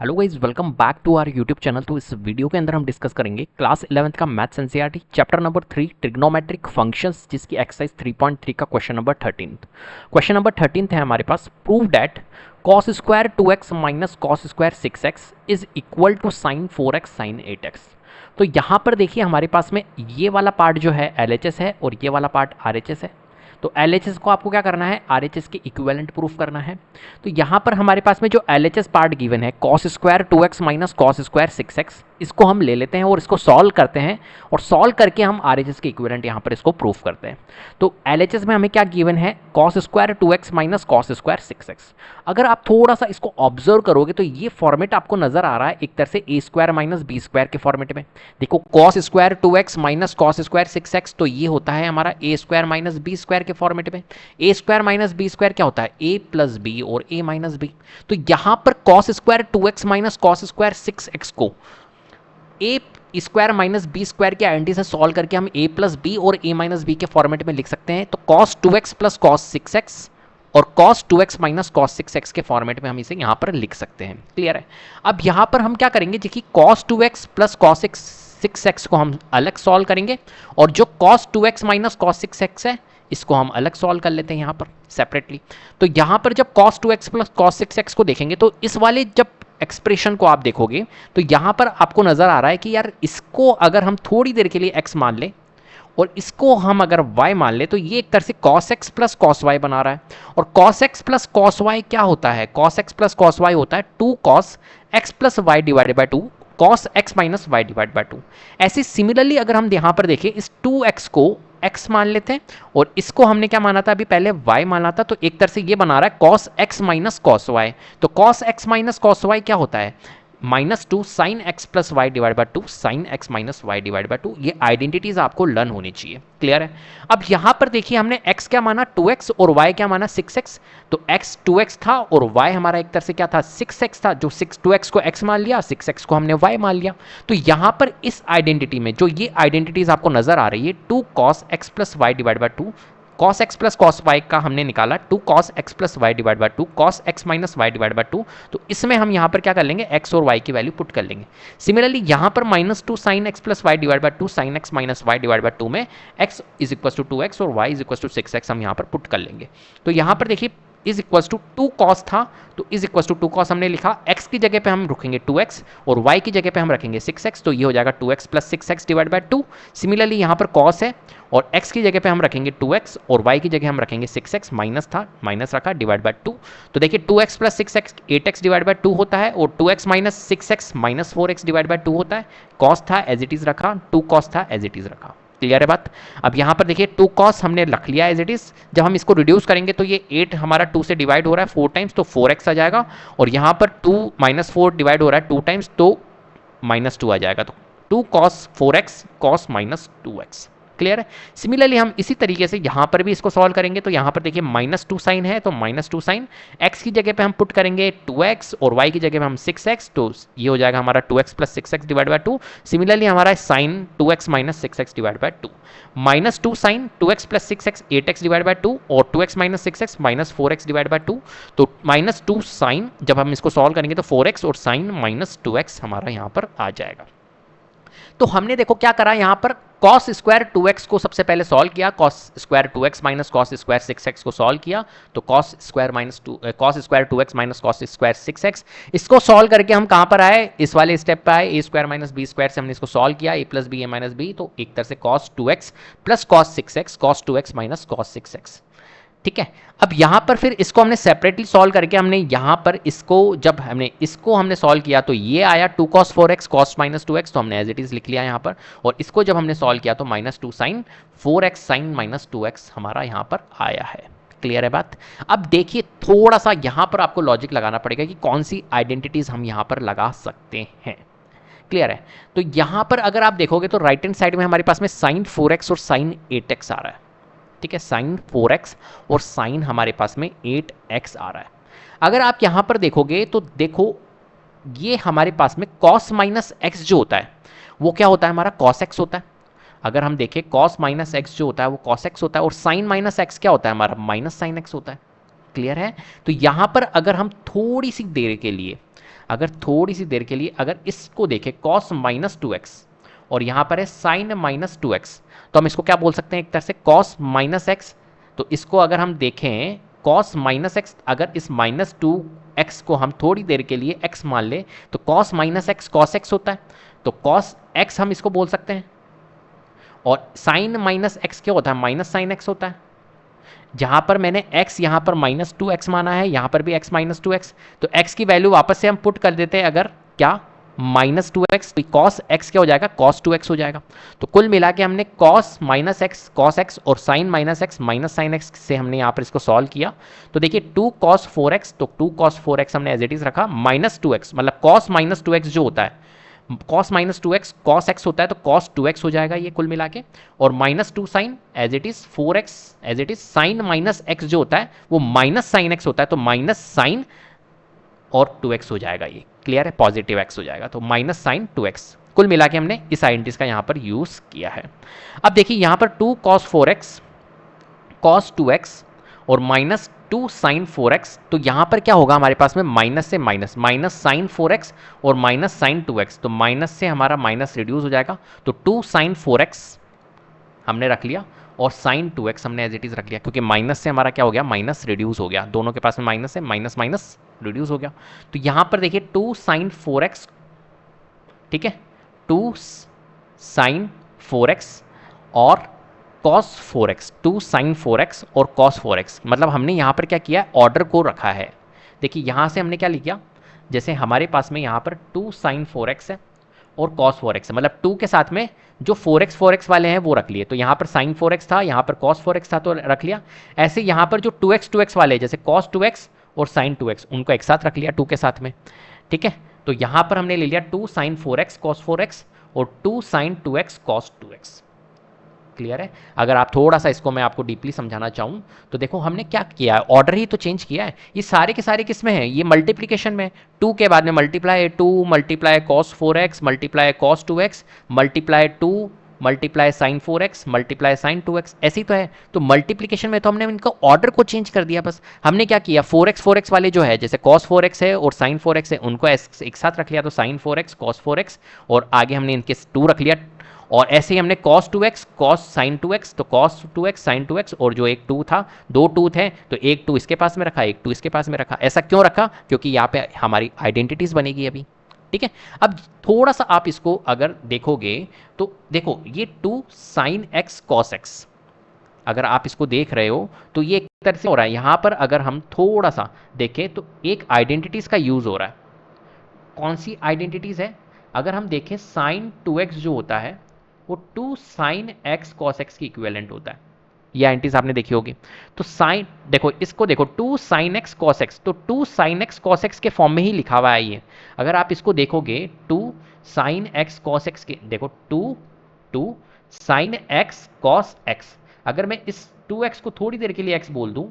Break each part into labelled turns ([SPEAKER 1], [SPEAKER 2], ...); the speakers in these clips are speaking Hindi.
[SPEAKER 1] Hello guys, welcome back to our YouTube channel. तो इस वीडियो के अंदर हम डिस्कस करेंगे क्लास 11th का maths NCERT chapter number 3 trigonometric functions, जिसकी एक्सरसाइज 3.3 का क्वेश्चन नंबर 13। क्वेश्चन नंबर 13 है हमारे पास, prove that cos square 2x minus cos square 6x is equal to sine 4x sine 8x। तो यहाँ पर देखिए हमारे पास में ये वाला पार्ट जो है LHS है और ये वाला पार्ट RHS है। तो LHS को आपको क्या करना है, RHS के इक्विवेलेंट प्रूफ करना है। तो यहाँ पर हमारे पास में जो LHS पार्ट गिवन है cos square 2x minus cos square 6x, इसको हम ले लेते हैं और इसको सॉल्व करते हैं और सॉल्व करके हम RHS के इक्विवेलेंट यहाँ पर इसको प्रूफ करते हैं। तो LHS में हमें क्या गिवन है, cos square 2x minus cos square 6x। अगर आप थोड़ा सा इसको ऑब्जर्व करोगे तो ये फॉर्मेट आपको नजर आ रहा है एक तरह से ए स्क्वायर माइनस बी स्क्वायर के फॉर्मेट में। देखो cos square 2x minus cos square 6x, तो ये होता है हमारा ए स्क्वायर माइनस बी स्क्वायर के फॉर्मेट में। ए स्क्वायर माइनस बी स्क्वायर क्या होता है, ए प्लस बी और ए माइनस बी। तो यहां पर cos square 2x minus cos square 6x को ए स्क्वायर माइनस बी स्क्वायर की आइडेंटिटी से सॉल्व करके हम ए प्लस बी और ए माइनस बी के फॉर्मेट में लिख सकते हैं। तो cos 2x plus cos 6x और cos 2x minus cos 6x के फॉर्मेट में हम इसे यहां पर लिख सकते हैं। क्लियर है। अब यहां पर हम क्या करेंगे, देखिए cos 2x plus cos 6x को हम अलग सॉल्व करेंगे और जो cos 2x minus cos 6x है इसको हम अलग सॉल्व कर लेते हैं यहां पर सेपरेटली। तो यहां पर जब cos 2x plus cos 6x को देखेंगे तो इस वाले जब एक्सप्रेशन को आप देखोगे तो यहां पर आपको नजर आ रहा है कि यार इसको अगर हम थोड़ी देर के लिए x मान लें और इसको हम अगर y मान ले तो ये एक तरह से cos x plus cos y बना रहा है। और cos x plus cos y क्या होता है, cos x plus cos y होता है 2 cos x plus y divided by 2 cos x minus y divide by 2। ऐसे सिमिलरली अगर हम यहां पर देखें, इस 2x को x मान लेते हैं और इसको हमने क्या माना था, अभी पहले y माना था, तो एक तरह से ये बना रहा है cos x minus cos y। तो cos x minus cos y क्या होता है, -2 sine x plus y divide by 2 sine x minus y divide by 2। ये आइडेंटिटीज आपको लर्न होनी चाहिए। क्लियर है। अब यहां पर देखिए हमने x क्या माना 2x और y क्या माना 6x। तो x 2x था और y हमारा एक तरह से क्या था 6x था। जो 2x को x मान लिया, 6x को हमने y मान लिया। तो यहां पर इस आइडेंटिटी में जो ये आइडेंटिटीज आपको नजर आ रही है 2 cos x plus y divide by 2, cos x plus cos y का हमने निकाला 2 cos x plus y divide by 2 cos x minus y divide by 2। तो इसमें हम यहाँ पर क्या कर लेंगे, x और y की वैल्यू पुट कर लेंगे। सिमिलरली यहाँ पर -2 sine x plus y divide by 2 sine x minus y divide by 2 में x is equal to 2x और y is equal to 6x हम यहाँ पर पुट कर लेंगे। तो यहाँ पर देखिए इज इक्वल टू 2 cos था, तो इज इक्वल टू 2 cos हमने लिखा, x की जगह पे हम रखेंगे 2x और y की जगह पे हम रखेंगे 6x। तो ये हो जाएगा 2x plus 6x divide by 2। Similarly यहाँ पर cos है और x की जगह पे हम रखेंगे 2x और y की जगह हम रखेंगे 6x, माइनस था माइनस रखा डिवाइड बाई 2। तो देखिए 2x plus 6x 8x divide by 2 होता है और 2x minus 6x minus 4x divide by 2 होता है। cos था एज इट इज रखा, 2 cos था एज इट इज रखा। क्लियर है बात। अब यहां पर देखिए 2 cos हमने रख लिया एज इट इज। जब हम इसको रिड्यूस करेंगे तो ये 8 हमारा 2 से डिवाइड हो रहा है 4 टाइम्स, तो 4x आ जाएगा और यहां पर 2 माइनस 4 डिवाइड हो रहा है 2 टाइम्स, तो -2 आ जाएगा। तो 2 cos 4x cos minus 2x। Clear है। सिमिलरली हम इसी तरीके से यहां पर भी इसको सॉल्व करेंगे। तो यहां पर देखिए -2 साइन है तो -2 साइन, x की जगह पे हम पुट करेंगे 2x और y की जगह पे हम 6x, तो ये हो जाएगा हमारा 2x plus 6x divide by 2। Similarly हमारा sine 2x minus 6x divide by 2, -2 sine 2x plus 6x 8x divide by 2 और 2x minus 6x minus 4x divide by 2। तो -2 साइन, जब हम इसको सॉल्व करेंगे तो 4x और साइन -2x हमारा यहाँ पर आ जाएगा। तो हमने देखो क्या करा, यहां पर cos स्क्वायर 2x को सबसे पहले सॉल्व किया, cos square 2x minus cos square 6x को सॉल्व किया। तो cos square 2x minus cos square 6x, इसको सॉल्व करके हम कहां पर आए, इस वाले स्टेप पे आए, ए स्क्वायर माइनस बी स्क्वायर से हमने इसको सॉल्व किया, ए प्लस बी ए माइनस बी। तो एक तरह से cos 2x plus cos 6x cos 2x minus cos 6x। ठीक है। अब यहां पर फिर इसको हमने सेपरेटली सॉल्व करके हमने यहां पर इसको जब हमने सॉल्व किया तो ये आया 2 cos 4x cos minus 2x, तो हमने एज इट इज लिख लिया यहां पर। और इसको जब हमने सॉल्व किया तो -2 sign 4x sign minus 2x हमारा यहां पर आया है। क्लियर है बात। अब देखिए थोड़ा सा यहां पर आपको लॉजिक लगाना पड़ेगा कि कौन सी आइडेंटिटीज हम यहां पर लगा सकते हैं। क्लियर है। तो यहां पर अगर आप देखोगे तो राइट हैंड साइड में हमारे पास में साइन 4x और साइन 8x आ रहा है। ठीक है, साइन 4x और साइन हमारे पास में 8x आ रहा है। अगर आप यहां पर देखोगे तो देखो ये हमारे पास में cos माइनस x जो होता है वो क्या होता है, हमारा cos x होता है। अगर हम देखें cos माइनस x जो होता है वो cos x होता है और sin माइनस x क्या होता है, हमारा माइनस sin x होता है। क्लियर है। तो यहां पर अगर हम थोड़ी सी देर के लिए अगर थोड़ी सी देर के लिए अगर इसको देखें कॉस माइनस 2x और यहाँ पर है साइन माइनस 2x, तो हम इसको क्या बोल सकते हैं एक तरह से कॉस माइनस एक्स। तो इसको अगर हम देखें कॉस माइनस एक्स, अगर इस माइनस 2x को हम थोड़ी देर के लिए x मान ले तो cos minus x cos x होता है, तो कॉस एक्स हम इसको बोल सकते हैं। और साइन माइनस एक्स क्या होता है, माइनस साइन एक्स होता है। जहां पर मैंने x यहाँ पर माइनस 2x माना है, यहाँ पर भी x माइनस 2x, तो x की वैल्यू वापस से हम पुट कर देते हैं अगर क्या माइनस 2x, तो कॉस x क्या हो जाएगा, कॉस 2x हो जाएगा। तो कुल मिला के हमने cos minus x cos x और sine minus x minus sine x से हमने यहाँ पर इसको सॉल्व किया। तो देखिए 2 cos 4x, तो 2 cos 4x हमने एज इट इज रखा, माइनस 2x मतलब कॉस माइनस 2x जो होता है, cos minus 2x cos x होता है तो cos 2x हो जाएगा ये कुल मिला के, और minus 2 sine as it is 4x as it is, sine minus x जो होता है वो माइनस साइन x होता है तो माइनस साइन और 2x हो जाएगा, ये क्लियर है, पॉजिटिव x हो जाएगा तो माइनस साइन 2x। कुल मिला के हमने इस आइडेंटिटीज का यहाँ पर यूज किया है। अब देखिए यहाँ पर 2 cos 4x cos 2x और माइनस 2 साइन 4x, तो यहाँ पर क्या होगा हमारे पास में माइनस से माइनस, माइनस साइन 4x और माइनस साइन 2x, तो माइनस से हमारा माइनस रिड्यूस हो जाएगा, तो 2 साइन 4x हमने रख लिया और साइन 2x हमने एज इट इज रख लिया, क्योंकि माइनस से हमारा क्या हो गया, माइनस रिड्यूस हो गया, दोनों के पास में माइनस है, माइनस माइनस रिड्यूस हो गया। तो यहाँ पर देखिए 2 साइन 4x, ठीक है, 2 साइन 4x और cos 4x, 2 साइन 4x और cos 4x, मतलब हमने यहाँ पर क्या किया, ऑर्डर को रखा है। देखिए यहाँ से हमने क्या लिखा, जैसे हमारे पास में यहाँ पर 2 साइन 4x है और cos 4x है, मतलब 2 के साथ में जो 4x वाले हैं वो रख लिए, तो यहाँ पर साइन 4x था, यहाँ पर cos 4x था तो रख लिया। ऐसे यहाँ पर जो 2x वाले जैसे cos 2x और साइन 2x उनको एक साथ रख लिया 2 के साथ में, ठीक है। तो यहाँ पर हमने ले लिया 2 साइन 4x cos 4x और 2 sine 2x cos 2x, clear है। अगर आप थोड़ा सा इसको मैं आपको डीपली समझाना चाहूँ तो देखो हमने क्या किया है, ऑर्डर ही तो चेंज किया है। ये सारे के सारे किस में है, ये मल्टीप्लिकेशन में, 2 के बाद में multiply 2 multiply cos 4x multiply cos 2x multiply 2 multiply sine 4x multiply sine 2x, ऐसी तो है। तो मल्टीप्लिकेशन में तो हमने इनका ऑर्डर को चेंज कर दिया, बस हमने क्या किया 4x वाले जो है जैसे cos 4x है और साइन 4x है उनको एक साथ रख लिया, तो साइन 4x cos 4x और आगे हमने इनके 2 रख लिया, और ऐसे ही हमने cos 2x cos sin 2x, तो cos 2x sin 2x और जो एक 2 था, 2 2 थे तो एक 2 इसके पास में रखा, एक 2 इसके पास में रखा। ऐसा क्यों रखा, क्योंकि यहाँ पे हमारी आइडेंटिटीज बनेगी अभी, ठीक है। अब थोड़ा सा आप इसको अगर देखोगे तो देखो ये 2 sin x cos x, अगर आप इसको देख रहे हो तो ये एक तरह से हो रहा है। यहाँ पर अगर हम थोड़ा सा देखें तो एक आइडेंटिटीज का यूज हो रहा है। कौन सी आइडेंटिटीज है, अगर हम देखें साइन 2x जो होता है वो 2 साइन x cos x की इक्विवेलेंट होता है, ये आइडेंटिटीज आपने देखी होगी। तो साइन देखो इसको देखो 2 साइन x cos x, तो 2 साइन x cos x के फॉर्म में ही लिखा हुआ है ये। अगर आप इसको देखोगे 2 साइन x cos x के, देखो 2 साइन x cos x, अगर मैं इस 2x को थोड़ी देर के लिए x बोल दूं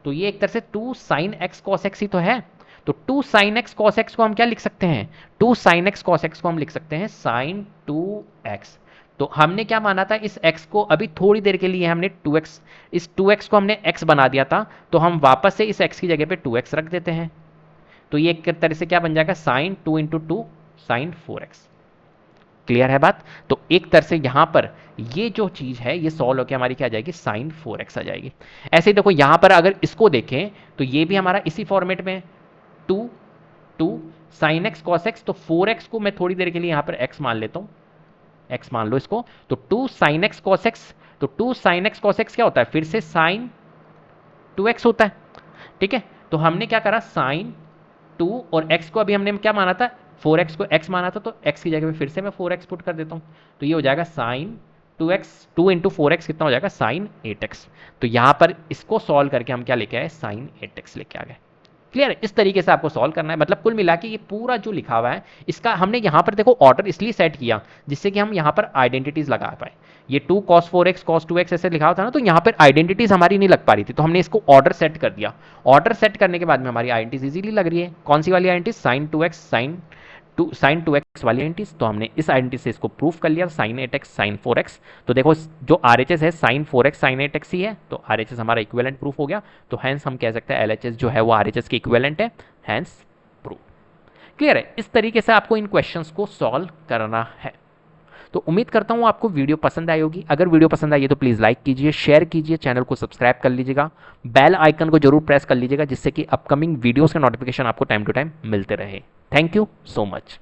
[SPEAKER 1] तो ये एक तरह से 2 साइन x cos x ही तो है। तो 2 sin x cos x को हम क्या लिख सकते हैं, 2 sin x cos x को हम लिख सकते हैं sin 2x। तो हमने क्या माना था, इस x को अभी थोड़ी देर के लिए हमने 2x, इस 2x को हमने x बना दिया था, तो हम वापस से इस x की जगह पे 2x रख देते हैं, तो ये एक तरह से क्या बन जाएगा sin 2 × 2 sin 4x, क्लियर है बात। तो एक तरह से यहां पर ये जो चीज है ये सॉल्व होकर हमारी क्या आ जाएगी, sin 4x आ जाएगी। ऐसे ही देखो यहां पर अगर इसको देखें तो ये भी हमारा इसी फॉर्मेट में 2 sin x cos x, तो 4x को मैं थोड़ी देर के लिए यहां पर x मान लेता हूं, x मान लो इसको, तो 2 sin x cos x, तो 2 sin x cos x क्या होता है, फिर से sin 2x होता है, ठीक है। तो हमने क्या करा, sin 2 और x को अभी हमने क्या माना था, 4x को x माना था, तो x की जगह पे फिर से मैं 4x पुट कर देता हूं, तो ये हो जाएगा sin 2x, 2 × 4x कितना हो जाएगा, sin 8x। तो यहां पर इसको सॉल्व करके हम क्या लेके आए, sin 8x लेके आ गए, क्लियर है। इस तरीके से आपको सॉल्व करना है, मतलब कुल मिला के ये पूरा जो लिखा हुआ है इसका हमने यहाँ पर देखो ऑर्डर इसलिए सेट किया जिससे कि हम यहाँ पर आइडेंटिटीज लगा पाए। ये 2 cos 4x cos 2x ऐसे लिखा हुआ था ना, तो यहाँ पर आइडेंटिटीज हमारी नहीं लग पा रही थी, तो हमने इसको ऑर्डर सेट कर दिया। ऑर्डर सेट करने के बाद में हमारी आइडेंटिटीज इजीली लग रही है। कौन सी वाली identities, sin 2x sin 2x वाली आइडेंटिटीज, तो हमने इस आइडेंटिटी से इसको प्रूफ कर लिया, sin 8x sin 4x। तो देखो जो RHS है sin 4x sin 8x ही है, तो RHS हमारा इक्विवेलेंट प्रूफ हो गया, तो हैंस हम कह सकते हैं LHS जो है वो RHS की इक्विवेलेंट है, हैंस प्रूफ। क्लियर है? इस तरीके से आपको इन क्वेश्चंस को सॉल्व करना है। तो उम्मीद करता हूं आपको वीडियो पसंद आई होगी। अगर वीडियो पसंद आई है तो प्लीज़ लाइक कीजिए, शेयर कीजिए, चैनल को सब्सक्राइब कर लीजिएगा, बेल आइकन को जरूर प्रेस कर लीजिएगा, जिससे कि अपकमिंग वीडियोस के नोटिफिकेशन आपको टाइम टू टाइम मिलते रहे। Thank you so much.